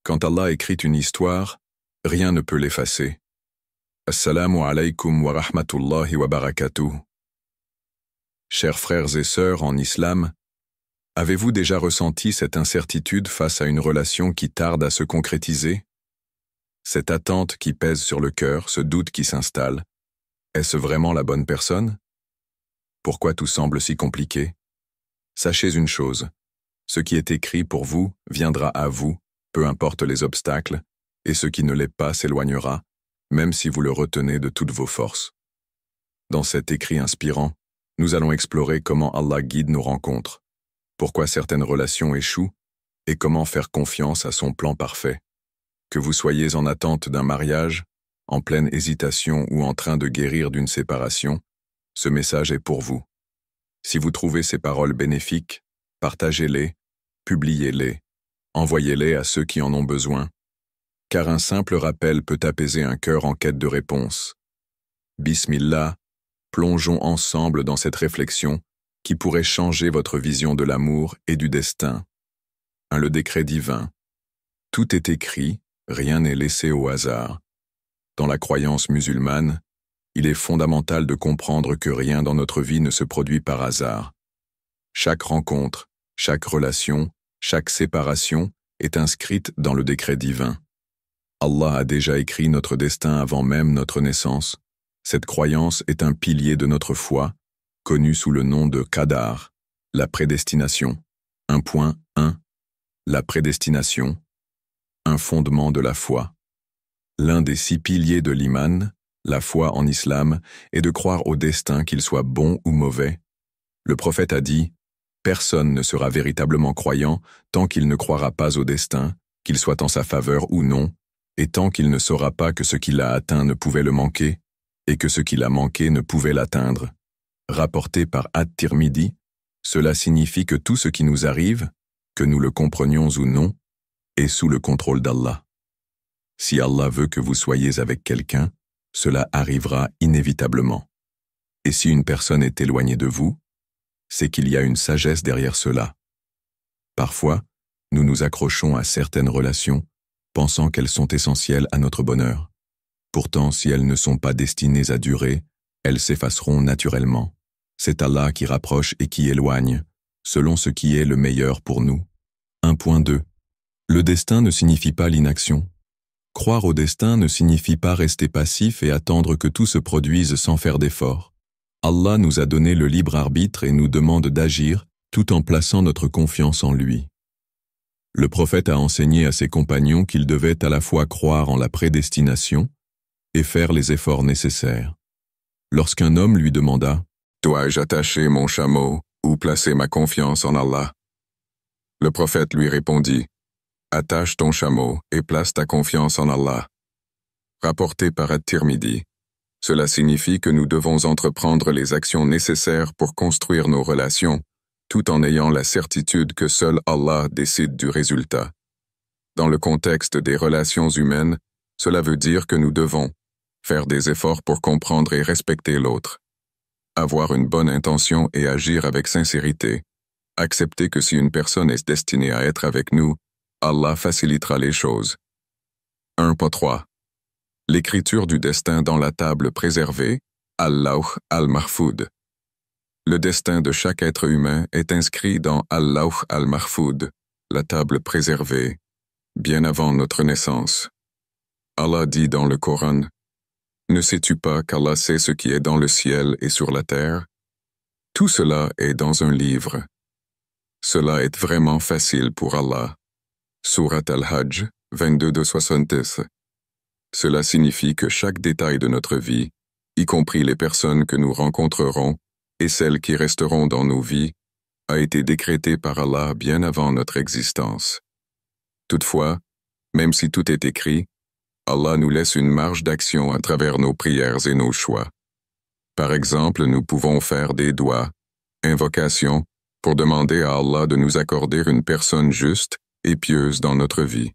Quand Allah écrit une histoire, rien ne peut l'effacer. Assalamu alaykum wa rahmatullahi wa barakatuh. Chers frères et sœurs en islam, avez-vous déjà ressenti cette incertitude face à une relation qui tarde à se concrétiser? Cette attente qui pèse sur le cœur, ce doute qui s'installe. Est-ce vraiment la bonne personne? Pourquoi tout semble si compliqué? Sachez une chose, ce qui est écrit pour vous viendra à vous, peu importe les obstacles, et ce qui ne l'est pas s'éloignera, même si vous le retenez de toutes vos forces. Dans cet écrit inspirant, nous allons explorer comment Allah guide nos rencontres, pourquoi certaines relations échouent, et comment faire confiance à son plan parfait. Que vous soyez en attente d'un mariage, en pleine hésitation ou en train de guérir d'une séparation, ce message est pour vous. Si vous trouvez ces paroles bénéfiques, partagez-les, publiez-les, envoyez-les à ceux qui en ont besoin, car un simple rappel peut apaiser un cœur en quête de réponse. Bismillah, plongeons ensemble dans cette réflexion qui pourrait changer votre vision de l'amour et du destin. Le décret divin. Tout est écrit, rien n'est laissé au hasard. Dans la croyance musulmane, il est fondamental de comprendre que rien dans notre vie ne se produit par hasard. Chaque rencontre, chaque relation, chaque séparation est inscrite dans le décret divin. Allah a déjà écrit notre destin avant même notre naissance. Cette croyance est un pilier de notre foi, connu sous le nom de Qadar, la prédestination. 1.1. La prédestination, un fondement de la foi. L'un des 6 piliers de l'iman, la foi en islam, est de croire au destin, qu'il soit bon ou mauvais. Le prophète a dit « Personne ne sera véritablement croyant tant qu'il ne croira pas au destin, qu'il soit en sa faveur ou non, et tant qu'il ne saura pas que ce qu'il a atteint ne pouvait le manquer, et que ce qu'il a manqué ne pouvait l'atteindre. » Rapporté par At-Tirmidhi, cela signifie que tout ce qui nous arrive, que nous le comprenions ou non, est sous le contrôle d'Allah. Si Allah veut que vous soyez avec quelqu'un, cela arrivera inévitablement. Et si une personne est éloignée de vous, c'est qu'il y a une sagesse derrière cela. Parfois, nous nous accrochons à certaines relations, pensant qu'elles sont essentielles à notre bonheur. Pourtant, si elles ne sont pas destinées à durer, elles s'effaceront naturellement. C'est Allah qui rapproche et qui éloigne, selon ce qui est le meilleur pour nous. 1.2. Le destin ne signifie pas l'inaction. Croire au destin ne signifie pas rester passif et attendre que tout se produise sans faire d'effort. Allah nous a donné le libre arbitre et nous demande d'agir tout en plaçant notre confiance en lui. Le prophète a enseigné à ses compagnons qu'ils devaient à la fois croire en la prédestination et faire les efforts nécessaires. Lorsqu'un homme lui demanda « Dois-je attacher mon chameau ou placer ma confiance en Allah ?» Le prophète lui répondit « Attache ton chameau et place ta confiance en Allah. » Rapporté par At-Tirmidhi, cela signifie que nous devons entreprendre les actions nécessaires pour construire nos relations, tout en ayant la certitude que seul Allah décide du résultat. Dans le contexte des relations humaines, cela veut dire que nous devons faire des efforts pour comprendre et respecter l'autre, avoir une bonne intention et agir avec sincérité, accepter que si une personne est destinée à être avec nous, Allah facilitera les choses. 1.3. L'écriture du destin dans la table préservée, Al-Lawh al-Mahfoud. Le destin de chaque être humain est inscrit dans Al-Lawh al-Mahfoud, la table préservée, bien avant notre naissance. Allah dit dans le Coran, « Ne sais-tu pas qu'Allah sait ce qui est dans le ciel et sur la terre? Tout cela est dans un livre. Cela est vraiment facile pour Allah. » Surat Al-Hajj 22-70. Cela signifie que chaque détail de notre vie, y compris les personnes que nous rencontrerons et celles qui resteront dans nos vies, a été décrété par Allah bien avant notre existence. Toutefois, même si tout est écrit, Allah nous laisse une marge d'action à travers nos prières et nos choix. Par exemple, nous pouvons faire des doigts, invocations, pour demander à Allah de nous accorder une personne juste et pieuse dans notre vie.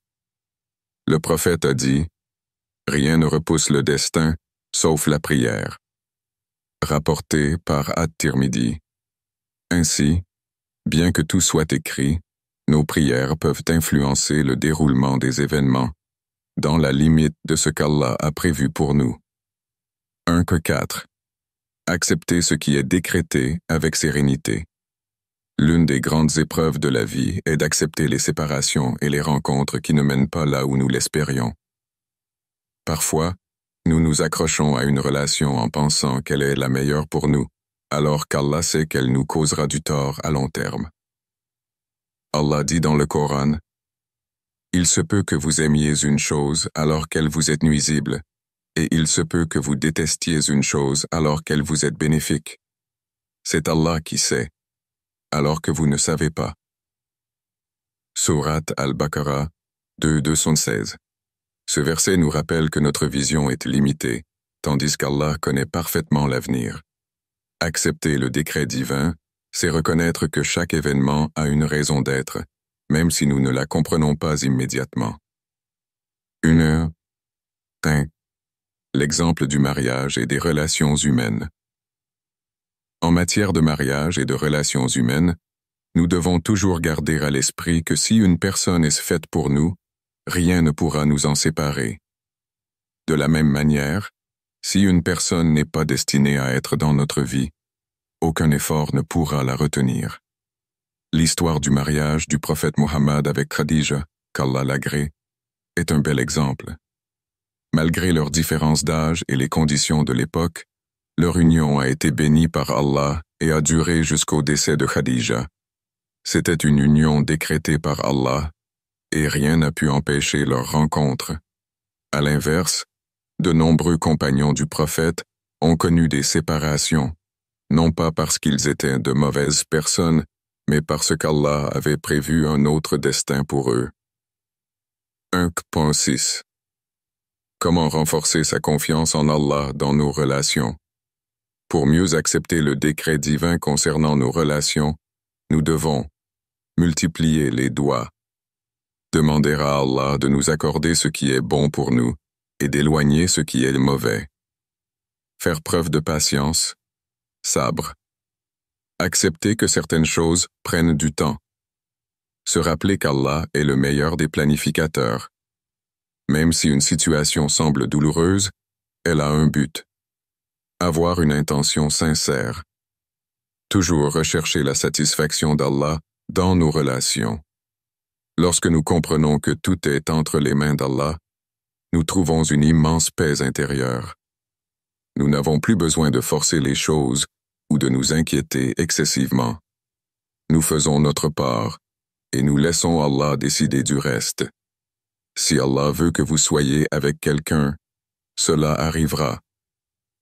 Le prophète a dit « Rien ne repousse le destin, sauf la prière. » Rapporté par At-Tirmidhi. Ainsi, bien que tout soit écrit, Nos prières peuvent influencer le déroulement des événements, dans la limite de ce qu'Allah a prévu pour nous. 1-4. Accepter ce qui est décrété avec sérénité. L'une des grandes épreuves de la vie est d'accepter les séparations et les rencontres qui ne mènent pas là où nous l'espérions. Parfois, nous nous accrochons à une relation en pensant qu'elle est la meilleure pour nous, alors qu'Allah sait qu'elle nous causera du tort à long terme. Allah dit dans le Coran, « Il se peut que vous aimiez une chose alors qu'elle vous est nuisible, et il se peut que vous détestiez une chose alors qu'elle vous est bénéfique. C'est Allah qui sait, alors que vous ne savez pas. » Sourate Al-Baqarah 2:216. Ce verset nous rappelle que notre vision est limitée, tandis qu'Allah connaît parfaitement l'avenir. Accepter le décret divin, c'est reconnaître que chaque événement a une raison d'être, même si nous ne la comprenons pas immédiatement. 1. L'exemple du mariage et des relations humaines. En matière de mariage et de relations humaines, nous devons toujours garder à l'esprit que si une personne est faite pour nous, rien ne pourra nous en séparer. De la même manière, si une personne n'est pas destinée à être dans notre vie, aucun effort ne pourra la retenir. L'histoire du mariage du prophète Mohammed avec Khadija, qu'Allah l'agrée, est un bel exemple. Malgré leurs différences d'âge et les conditions de l'époque, leur union a été bénie par Allah et a duré jusqu'au décès de Khadija. C'était une union décrétée par Allah, et rien n'a pu empêcher leur rencontre. À l'inverse, de nombreux compagnons du prophète ont connu des séparations, non pas parce qu'ils étaient de mauvaises personnes, mais parce qu'Allah avait prévu un autre destin pour eux. 1.6. Comment renforcer sa confiance en Allah dans nos relations? Pour mieux accepter le décret divin concernant nos relations, nous devons multiplier les doigts, demander à Allah de nous accorder ce qui est bon pour nous et d'éloigner ce qui est mauvais, faire preuve de patience, sabre, accepter que certaines choses prennent du temps, se rappeler qu'Allah est le meilleur des planificateurs. Même si une situation semble douloureuse, elle a un but. Avoir une intention sincère. Toujours rechercher la satisfaction d'Allah dans nos relations. Lorsque nous comprenons que tout est entre les mains d'Allah, nous trouvons une immense paix intérieure. Nous n'avons plus besoin de forcer les choses ou de nous inquiéter excessivement. Nous faisons notre part et nous laissons Allah décider du reste. Si Allah veut que vous soyez avec quelqu'un, cela arrivera,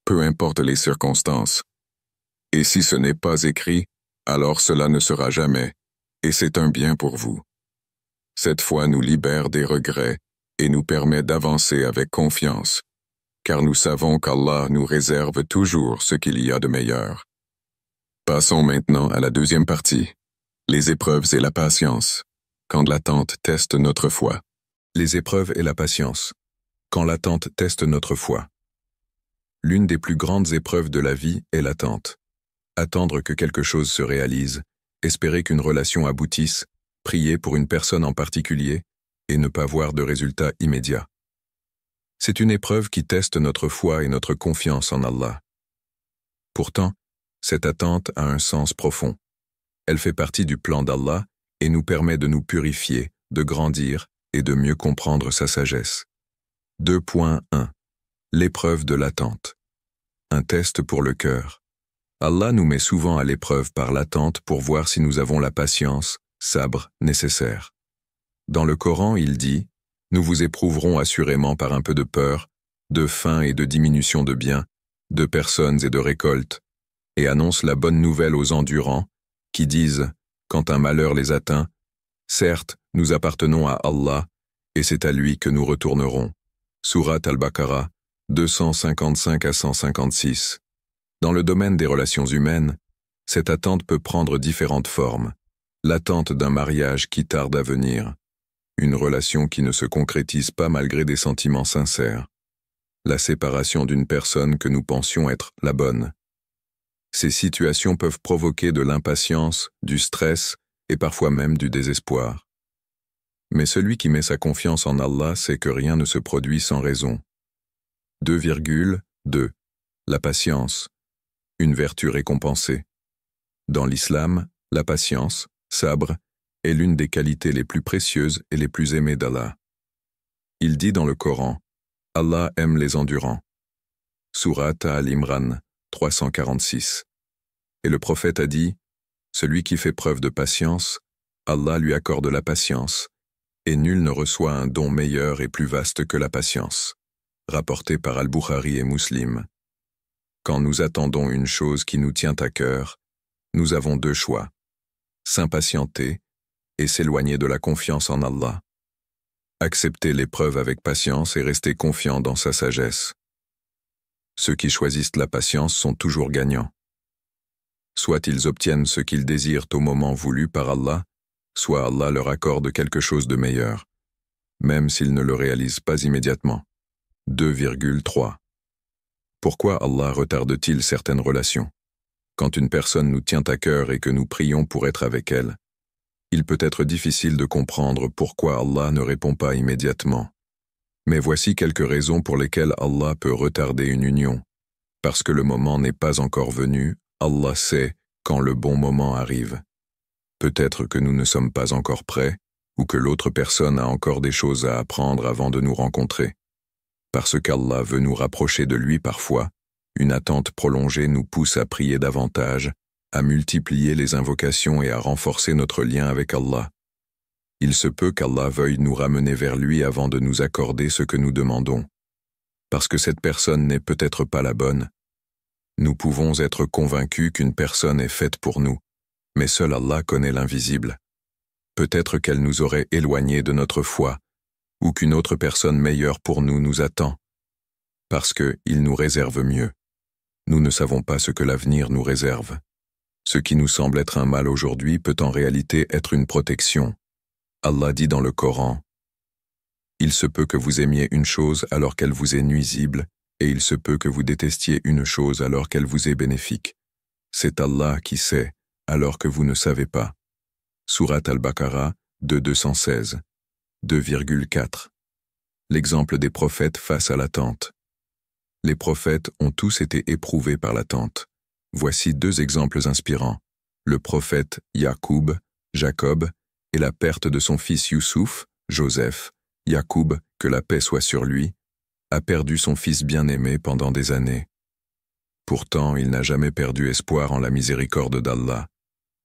peu importe les circonstances. Et si ce n'est pas écrit, alors cela ne sera jamais, et c'est un bien pour vous. Cette foi nous libère des regrets et nous permet d'avancer avec confiance, car nous savons qu'Allah nous réserve toujours ce qu'il y a de meilleur. Passons maintenant à la deuxième partie, les épreuves et la patience, quand l'attente teste notre foi. Les épreuves et la patience, quand l'attente teste notre foi. L'une des plus grandes épreuves de la vie est l'attente. Attendre que quelque chose se réalise, espérer qu'une relation aboutisse, prier pour une personne en particulier, et ne pas voir de résultat immédiat. C'est une épreuve qui teste notre foi et notre confiance en Allah. Pourtant, cette attente a un sens profond. Elle fait partie du plan d'Allah et nous permet de nous purifier, de grandir et de mieux comprendre sa sagesse. 2.1. L'épreuve de l'attente. Un test pour le cœur. Allah nous met souvent à l'épreuve par l'attente pour voir si nous avons la patience, sabre nécessaire. Dans le Coran, il dit « Nous vous éprouverons assurément par un peu de peur, de faim et de diminution de biens, de personnes et de récoltes, et annonce la bonne nouvelle aux endurants, qui disent, quand un malheur les atteint, certes, nous appartenons à Allah, et c'est à lui que nous retournerons. » Sourate Al-Baqarah, 255 à 156. Dans le domaine des relations humaines, cette attente peut prendre différentes formes. L'attente d'un mariage qui tarde à venir, une relation qui ne se concrétise pas malgré des sentiments sincères, la séparation d'une personne que nous pensions être la bonne. Ces situations peuvent provoquer de l'impatience, du stress et parfois même du désespoir. Mais celui qui met sa confiance en Allah sait que rien ne se produit sans raison. 2,2. La patience, une vertu récompensée. Dans l'islam, la patience, sabre, est l'une des qualités les plus précieuses et les plus aimées d'Allah. Il dit dans le Coran, « Allah aime les endurants ». Sourate Al-Imran, 346. Et le prophète a dit, « Celui qui fait preuve de patience, Allah lui accorde la patience, et nul ne reçoit un don meilleur et plus vaste que la patience. » Rapporté par Al-Bukhari et Muslim. Quand nous attendons une chose qui nous tient à cœur, nous avons deux choix, s'impatienter et s'éloigner de la confiance en Allah. Accepter l'épreuve avec patience et rester confiant dans sa sagesse. Ceux qui choisissent la patience sont toujours gagnants. Soit ils obtiennent ce qu'ils désirent au moment voulu par Allah, soit Allah leur accorde quelque chose de meilleur, même s'ils ne le réalisent pas immédiatement. 2,3. Pourquoi Allah retarde-t-il certaines relations? Quand une personne nous tient à cœur et que nous prions pour être avec elle, il peut être difficile de comprendre pourquoi Allah ne répond pas immédiatement. Mais voici quelques raisons pour lesquelles Allah peut retarder une union. Parce que le moment n'est pas encore venu, Allah sait quand le bon moment arrive. Peut-être que nous ne sommes pas encore prêts, ou que l'autre personne a encore des choses à apprendre avant de nous rencontrer. Parce qu'Allah veut nous rapprocher de lui parfois, une attente prolongée nous pousse à prier davantage, à multiplier les invocations et à renforcer notre lien avec Allah. Il se peut qu'Allah veuille nous ramener vers lui avant de nous accorder ce que nous demandons. Parce que cette personne n'est peut-être pas la bonne. Nous pouvons être convaincus qu'une personne est faite pour nous, mais seul Allah connaît l'invisible. Peut-être qu'elle nous aurait éloignés de notre foi, ou qu'une autre personne meilleure pour nous attend, parce qu'il nous réserve mieux. Nous ne savons pas ce que l'avenir nous réserve. Ce qui nous semble être un mal aujourd'hui peut en réalité être une protection. Allah dit dans le Coran, « Il se peut que vous aimiez une chose alors qu'elle vous est nuisible, et il se peut que vous détestiez une chose alors qu'elle vous est bénéfique. C'est Allah qui sait, alors que vous ne savez pas. » Sourate Al-Baqarah, 216. 2,4. L'exemple des prophètes face à l'attente. Les prophètes ont tous été éprouvés par l'attente. Voici deux exemples inspirants. Le prophète Yacoub, Jacob, et la perte de son fils Youssouf, Joseph. Yacoub, que la paix soit sur lui, a perdu son fils bien-aimé pendant des années. Pourtant, il n'a jamais perdu espoir en la miséricorde d'Allah.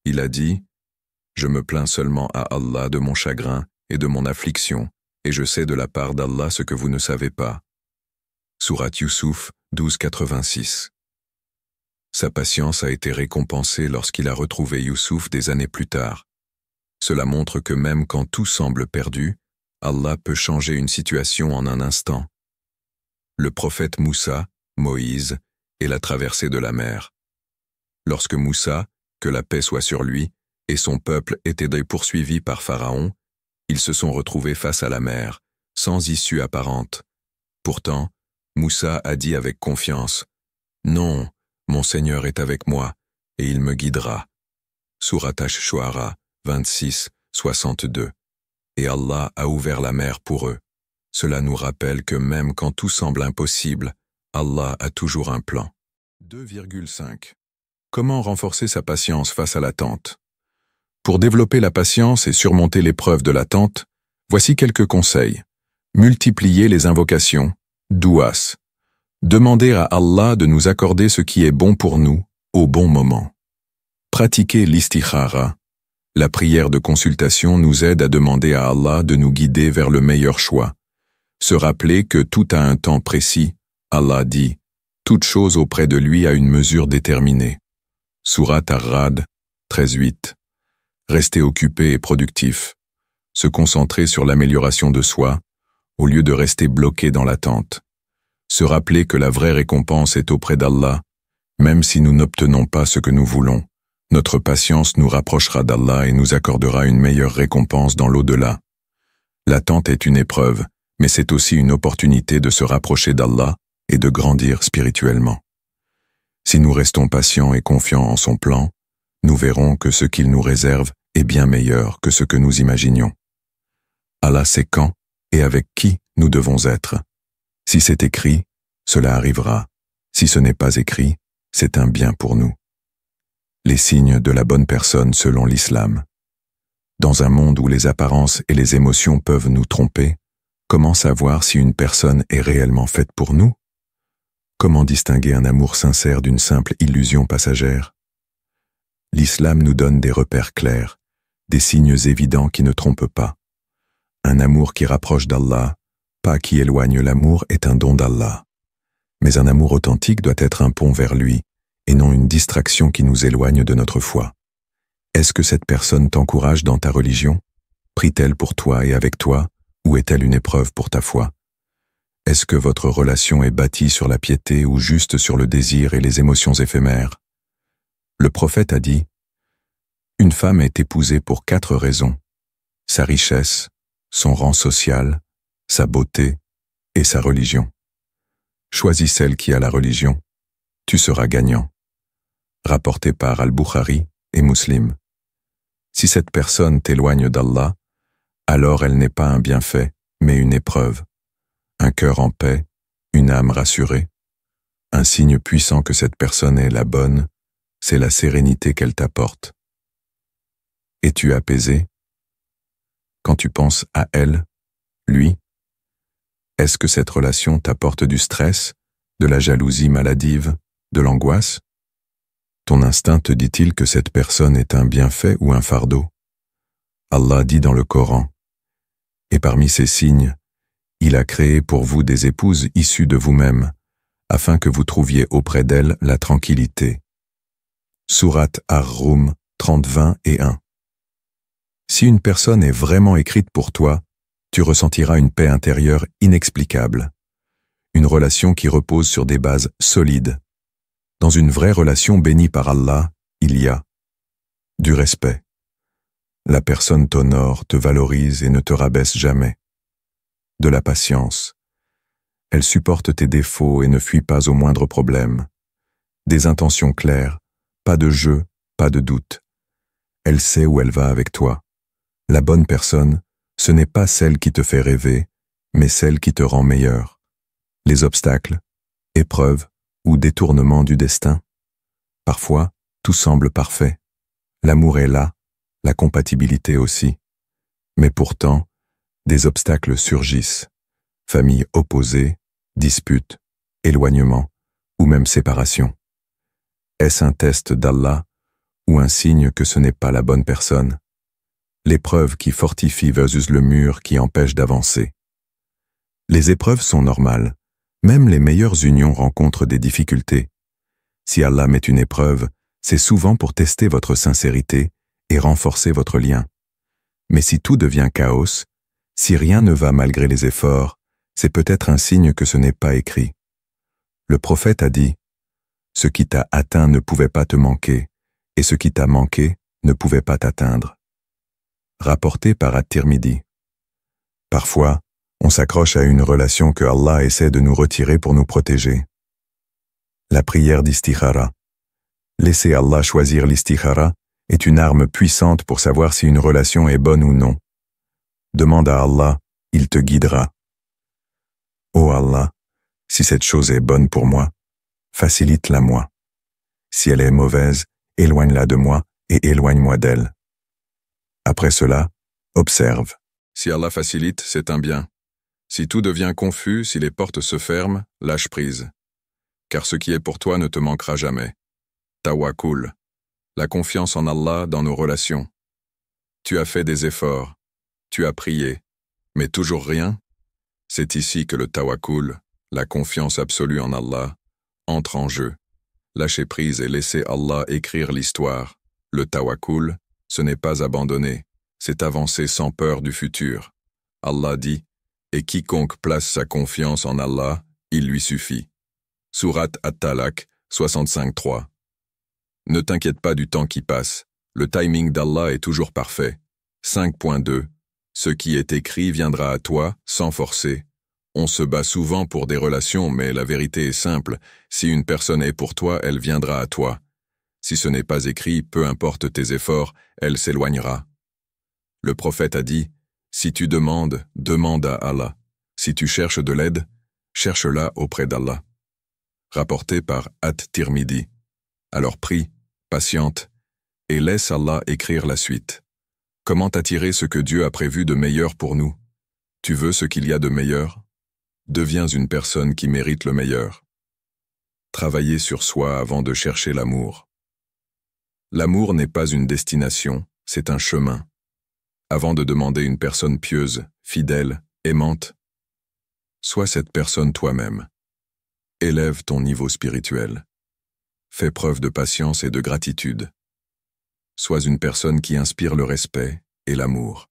Il a dit, « Je me plains seulement à Allah de mon chagrin et de mon affliction, et je sais de la part d'Allah ce que vous ne savez pas. » Sourate Youssouf, 12,86. Sa patience a été récompensée lorsqu'il a retrouvé Youssouf des années plus tard. Cela montre que même quand tout semble perdu, Allah peut changer une situation en un instant. Le prophète Moussa, Moïse, et la traversée de la mer. Lorsque Moussa, que la paix soit sur lui, et son peuple étaient poursuivis par Pharaon, ils se sont retrouvés face à la mer, sans issue apparente. Pourtant, Moussa a dit avec confiance, « Non, mon Seigneur est avec moi, et il me guidera. » Sourate Ash-Shu'ara, 26, 62. Et Allah a ouvert la mer pour eux. Cela nous rappelle que même quand tout semble impossible, Allah a toujours un plan. 2,5. Comment renforcer sa patience face à l'attente? Pour développer la patience et surmonter l'épreuve de l'attente, voici quelques conseils. Multiplier les invocations, douas. Demander à Allah de nous accorder ce qui est bon pour nous, au bon moment. Pratiquer l'istikhara. La prière de consultation nous aide à demander à Allah de nous guider vers le meilleur choix. Se rappeler que tout a un temps précis. Allah dit, toute chose auprès de lui a une mesure déterminée. Sourate Ar-Ra'd, 13:8. Rester occupé et productif. Se concentrer sur l'amélioration de soi, au lieu de rester bloqué dans l'attente. Se rappeler que la vraie récompense est auprès d'Allah, même si nous n'obtenons pas ce que nous voulons. Notre patience nous rapprochera d'Allah et nous accordera une meilleure récompense dans l'au-delà. L'attente est une épreuve, mais c'est aussi une opportunité de se rapprocher d'Allah et de grandir spirituellement. Si nous restons patients et confiants en son plan, nous verrons que ce qu'il nous réserve est bien meilleur que ce que nous imaginions. Allah sait quand et avec qui nous devons être. Si c'est écrit, cela arrivera. Si ce n'est pas écrit, c'est un bien pour nous. Les signes de la bonne personne selon l'islam. Dans un monde où les apparences et les émotions peuvent nous tromper, comment savoir si une personne est réellement faite pour nous? Comment distinguer un amour sincère d'une simple illusion passagère? L'islam nous donne des repères clairs, des signes évidents qui ne trompent pas. Un amour qui rapproche d'Allah, pas qui éloigne. L'amour est un don d'Allah. Mais un amour authentique doit être un pont vers lui, et non une distraction qui nous éloigne de notre foi. Est-ce que cette personne t'encourage dans ta religion? Prie-t-elle pour toi et avec toi, ou est-elle une épreuve pour ta foi? Est-ce que votre relation est bâtie sur la piété ou juste sur le désir et les émotions éphémères? Le prophète a dit, « Une femme est épousée pour 4 raisons, sa richesse, son rang social, sa beauté et sa religion. Choisis celle qui a la religion, tu seras gagnant. » Rapporté par Al-Bukhari et Muslim. Si cette personne t'éloigne d'Allah, alors elle n'est pas un bienfait, mais une épreuve. Un cœur en paix, une âme rassurée. Un signe puissant que cette personne est la bonne, c'est la sérénité qu'elle t'apporte. Es-tu apaisé? Quand tu penses à elle, lui, est-ce que cette relation t'apporte du stress, de la jalousie maladive, de l'angoisse? Ton instinct te dit-il que cette personne est un bienfait ou un fardeau? Allah dit dans le Coran, « Et parmi ces signes, il a créé pour vous des épouses issues de vous-même, afin que vous trouviez auprès d'elles la tranquillité. » Sourate Ar-Rum 30-20 et 1. Si une personne est vraiment écrite pour toi, tu ressentiras une paix intérieure inexplicable. Une relation qui repose sur des bases solides. Dans une vraie relation bénie par Allah, il y a du respect. La personne t'honore, te valorise et ne te rabaisse jamais. De la patience. Elle supporte tes défauts et ne fuit pas au moindre problème. Des intentions claires, pas de jeu, pas de doute. Elle sait où elle va avec toi. La bonne personne, ce n'est pas celle qui te fait rêver, mais celle qui te rend meilleur. Les obstacles, épreuves ou détournements du destin. Parfois, tout semble parfait. L'amour est là, la compatibilité aussi. Mais pourtant, des obstacles surgissent. Familles opposées, disputes, éloignements ou même séparation. Est-ce un test d'Allah ou un signe que ce n'est pas la bonne personne? L'épreuve qui fortifie versus le mur qui empêche d'avancer. Les épreuves sont normales. Même les meilleures unions rencontrent des difficultés. Si Allah met une épreuve, c'est souvent pour tester votre sincérité et renforcer votre lien. Mais si tout devient chaos, si rien ne va malgré les efforts, c'est peut-être un signe que ce n'est pas écrit. Le prophète a dit, « Ce qui t'a atteint ne pouvait pas te manquer, et ce qui t'a manqué ne pouvait pas t'atteindre. » Rapporté par At-Tirmidhi. Parfois, on s'accroche à une relation que Allah essaie de nous retirer pour nous protéger. La prière d'istikhara. Laisser Allah choisir l'istikhara est une arme puissante pour savoir si une relation est bonne ou non. Demande à Allah, il te guidera. Ô Allah, si cette chose est bonne pour moi, facilite-la moi. Si elle est mauvaise, éloigne-la de moi et éloigne-moi d'elle. Après cela, observe. Si Allah facilite, c'est un bien. Si tout devient confus, si les portes se ferment, lâche prise. Car ce qui est pour toi ne te manquera jamais. Tawakkul. La confiance en Allah dans nos relations. Tu as fait des efforts. Tu as prié. Mais toujours rien? C'est ici que le tawakkul, la confiance absolue en Allah, entre en jeu. Lâcher prise et laisser Allah écrire l'histoire. Le tawakkul, ce n'est pas abandonner, c'est avancer sans peur du futur. Allah dit, « Et quiconque place sa confiance en Allah, il lui suffit. » Sourate At-Talaq 65-3. Ne t'inquiète pas du temps qui passe, le timing d'Allah est toujours parfait. 5.2. Ce qui est écrit viendra à toi, sans forcer. On se bat souvent pour des relations, mais la vérité est simple, si une personne est pour toi, elle viendra à toi. Si ce n'est pas écrit, peu importe tes efforts, elle s'éloignera. Le prophète a dit, si tu demandes, demande à Allah. Si tu cherches de l'aide, cherche-la auprès d'Allah. Rapporté par At-Tirmidhi. Alors prie, patiente, et laisse Allah écrire la suite. Comment attirer ce que Dieu a prévu de meilleur pour nous? Tu veux ce qu'il y a de meilleur? Deviens une personne qui mérite le meilleur. Travailler sur soi avant de chercher l'amour. L'amour n'est pas une destination, c'est un chemin. Avant de demander une personne pieuse, fidèle, aimante, sois cette personne toi-même. Élève ton niveau spirituel. Fais preuve de patience et de gratitude. Sois une personne qui inspire le respect et l'amour.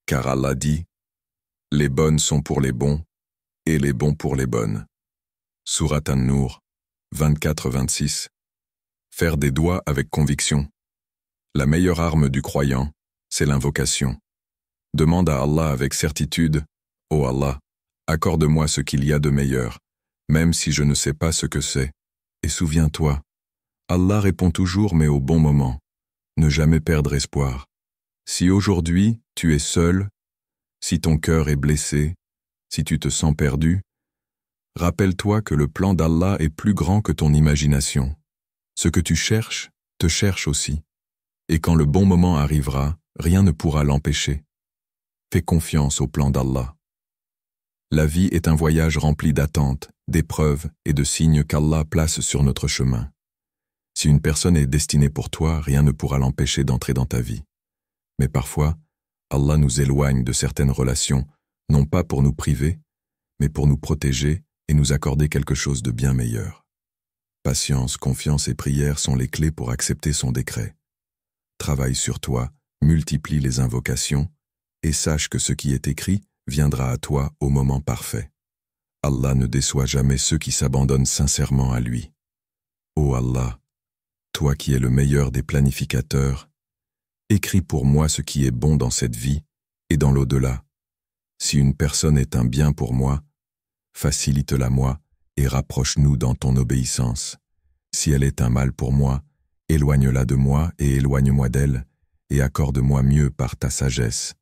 Car Allah dit, « Les bonnes sont pour les bons, et les bons pour les bonnes. » Sourate An-Nur, 24-26. Faire des doigts avec conviction. La meilleure arme du croyant, c'est l'invocation. Demande à Allah avec certitude, « Ô Allah, accorde-moi ce qu'il y a de meilleur, même si je ne sais pas ce que c'est. » Et souviens-toi, Allah répond toujours mais au bon moment. Ne jamais perdre espoir. Si aujourd'hui tu es seul, si ton cœur est blessé, si tu te sens perdu, rappelle-toi que le plan d'Allah est plus grand que ton imagination. Ce que tu cherches, te cherche aussi. Et quand le bon moment arrivera, rien ne pourra l'empêcher. Fais confiance au plan d'Allah. La vie est un voyage rempli d'attentes, d'épreuves et de signes qu'Allah place sur notre chemin. Si une personne est destinée pour toi, rien ne pourra l'empêcher d'entrer dans ta vie. Mais parfois, Allah nous éloigne de certaines relations, non pas pour nous priver, mais pour nous protéger et nous accorder quelque chose de bien meilleur. Patience, confiance et prière sont les clés pour accepter son décret. Travaille sur toi, multiplie les invocations, et sache que ce qui est écrit viendra à toi au moment parfait. Allah ne déçoit jamais ceux qui s'abandonnent sincèrement à lui. Ô Allah, toi qui es le meilleur des planificateurs, écris pour moi ce qui est bon dans cette vie et dans l'au-delà. Si une personne est un bien pour moi, facilite-la moi et rapproche-nous dans ton obéissance. Si elle est un mal pour moi, éloigne-la de moi et éloigne-moi d'elle, et accorde-moi mieux par ta sagesse.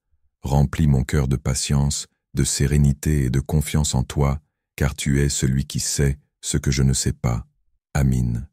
Remplis mon cœur de patience, de sérénité et de confiance en toi, car tu es celui qui sait ce que je ne sais pas. Amin.